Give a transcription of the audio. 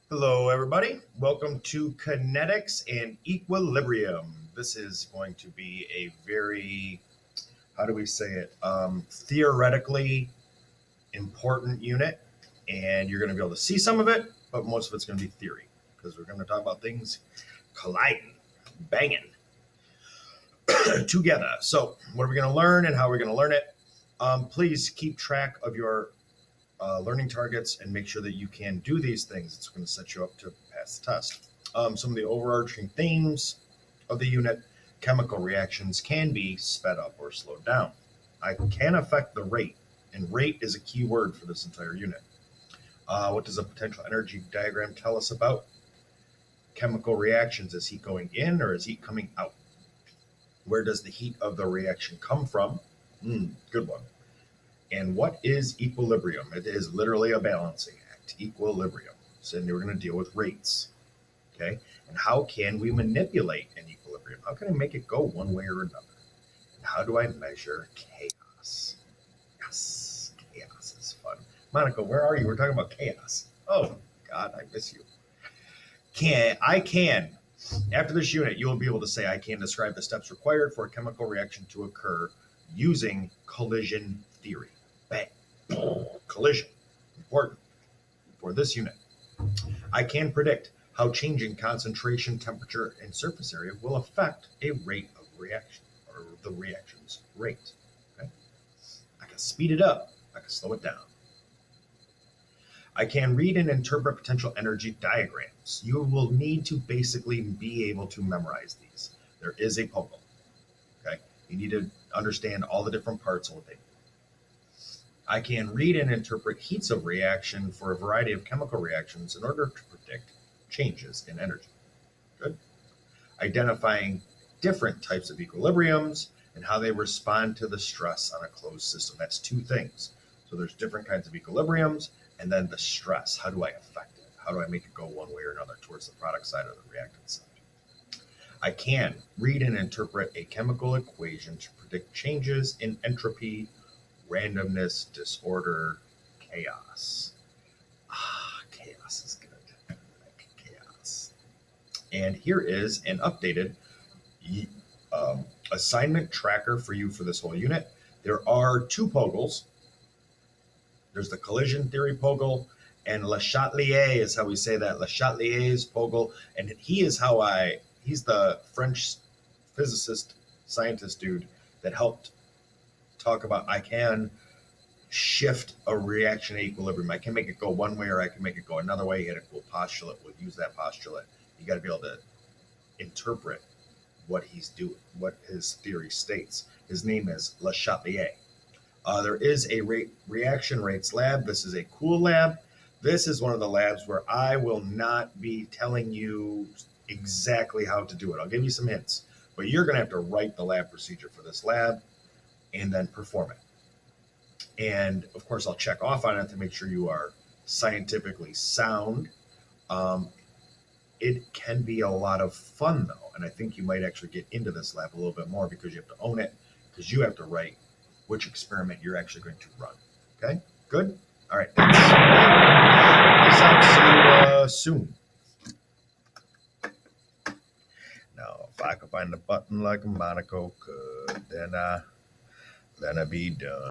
Hello, everybody. Welcome to Kinetics and Equilibrium. This is going to be a very, how do we say it, theoretically important unit. And you're going to be able to see some of it, but most of it's going to be theory because we're going to talk about things colliding, banging together. So, what are we going to learn and how are we going to learn it? Please keep track of your learning targets and make sure that you can do these things. It's going to set you up to pass the test. Some of the overarching themes of the unit: chemical reactions can be sped up or slowed down. I can affect the rate, and rate is a key word for this entire unit. What does a potential energy diagram tell us about chemical reactions? Is heat going in or is heat coming out? Where does the heat of the reaction come from? Good one. And what is equilibrium? It is literally a balancing act, equilibrium. So we're going to deal with rates, okay? And how can we manipulate an equilibrium? How can I make it go one way or another? And how do I measure chaos? Yes, chaos is fun. Monica, where are you? We're talking about chaos. Oh, God, I miss you. After this unit, you will be able to say, I can describe the steps required for a chemical reaction to occur using collision theory. Bang. Collision. Important for this unit. I can predict how changing concentration, temperature, and surface area will affect a rate of reaction, or the reaction's rate. Okay? I can speed it up. I can slow it down. I can read and interpret potential energy diagrams. You will need to basically be able to memorize these. There is a POGL. Okay? You need to understand all the different parts of what they do. I can read and interpret heats of reaction for a variety of chemical reactions in order to predict changes in energy. Good. Identifying different types of equilibriums and how they respond to the stress on a closed system. That's two things. So there's different kinds of equilibriums, and then the stress. How do I affect it? How do I make it go one way or another towards the product side or the reactant side? I can read and interpret a chemical equation to predict changes in entropy, randomness, disorder, chaos. Chaos is good. I like chaos. And here is an updated assignment tracker for you for this whole unit. There are two POGLs. There's the collision theory POGL, and Le Chatelier is how we say that. Le Chatelier's POGL, and he's the French physicist, scientist dude that helped talk about I can shift a reaction at equilibrium. I can make it go one way or I can make it go another way. He had a cool postulate. We'll use that postulate. You got to be able to interpret what he's doing, what his theory states. His name is Le Chatelier. There is a reaction rates lab. This is a cool lab. This is one of the labs where I will not be telling you exactly how to do it. I'll give you some hints, but you're going to have to write the lab procedure for this lab and then perform it. And of course, I'll check off on it to make sure you are scientifically sound. It can be a lot of fun, though, and I think you might actually get into this lab a little bit more because you have to own it, because you have to write which experiment you're actually going to run. Okay, good? All right, thanks. Peace out. See you soon. Now, if I could find the button like Monaco could, then I'd be done.